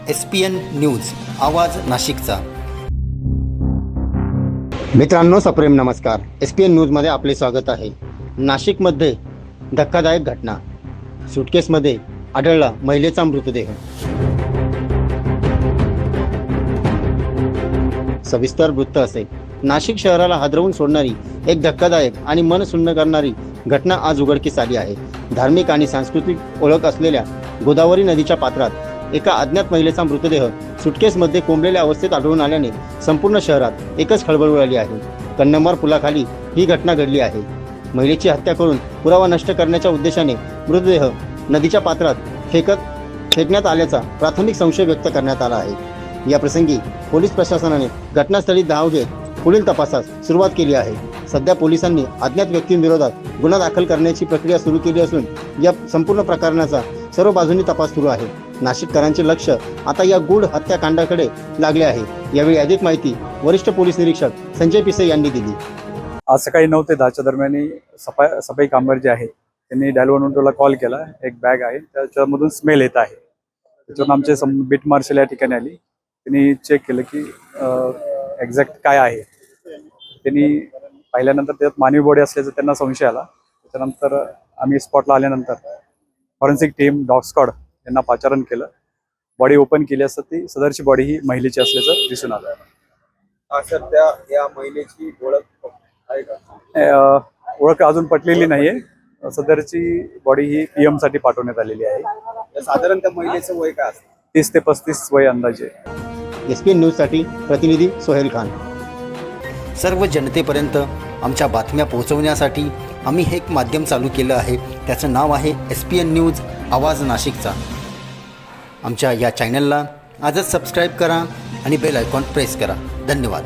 SPN news आवाज नाशिकचा। मित्रांनो सप्रेम नमस्कार। SPN न्यूजमध्ये आपले स्वागत आहे। नाशिकमध्ये धक्कादायक घटना, सुटकेसमध्ये आढळला महिलेचा मृतदेह। सविस्तर वृत्त असे। नाशिक शहराला हादरवून सोडणारी एक धक्कादायक आणि मन सुन्न करणारी घटना आज उघडकीस आली आहे। धार्मिक आणि सांस्कृतिक ओळख असलेल्या गोदावरी नदीच्या पात्रात एका अज्ञात महिलेचा मृतदेह सुटकेसमध्ये कोंबलेल्या अवस्थेत आढळून आल्याने संपूर्ण शहरात एकच खळबळ उडाली आहे। कन्नमवार पुलाखाली ही घटना घडली आहे। महिलेची हत्या करून पुरावा नष्ट करण्याच्या उद्देशाने मृतदेह नदीच्या पात्रात फेकण्यात आल्याचा प्राथमिक संशय व्यक्त करण्यात आला आहे। या प्रसंगी पोलीस प्रशासनाने घटनास्थळी धाव घेत पुढील तपासास सुरुवात केली आहे। सध्या पोलिसांनी अज्ञात व्यक्तींविरोधात गुन्हा दाखल करण्याची प्रक्रिया सुरू केली असून या संपूर्ण प्रकरणाचा सर्व बाजूंनी तपास सुरू आहे। नाशिककरांचे लक्ष आता या गूढ हत्याकांडाकडे लागले आहे। यावेळी अधिक माहिती वरिष्ठ पोलीस निरीक्षक संजय पिसे यांनी दिली। आज सकाळी 9 ते 10च्या दरम्यान सफाई कामगार जे आहे त्यांनी डायल 112ला कॉल केला। एक बॅग आहे त्याच्यामधून स्मेल येत आहे। त्याच्यावरून आमचे बीट मार्शल या ठिकाणी आली। त्यांनी चेक केलं की एक्झॅक्ट काय आहे। त्यांनी पाहिल्यानंतर त्यात मानवी बॉडी असल्याचा त्यांना संशय आला। त्याच्यानंतर आम्ही स्पॉटला आल्यानंतर फॉरेन्सिक टीम डॉग स्क्वॉड यांना पाचारण केलं। बॉडी ओपन केली असता ती सदरची बॉडी ही महिलेची असल्याचं दिसून आलं। सध्या या महिलेची ओळख आहे का? ओळख अजून पटलेली नाहीये। सदरची बॉडी ही PM साठी पाठवण्यात आलेली आहे। साधारणतः महिलेचं वय काय असतं? 30 ते 35 वय अंदाजे। SPN न्यूजसाठी प्रतिनिधी सोहेल खान। सर्व जनतेपर्यंत आमच्या बातम्या पोहोचवण्यासाठी आम्ही हे एक माध्यम चालू केलं आहे। त्याचं नाव आहे SPN न्यूज आवाज नाशिकचा। आमच्या या चॅनलला आजच सबस्क्राईब करा आणि बेल आयकॉन प्रेस करा। धन्यवाद।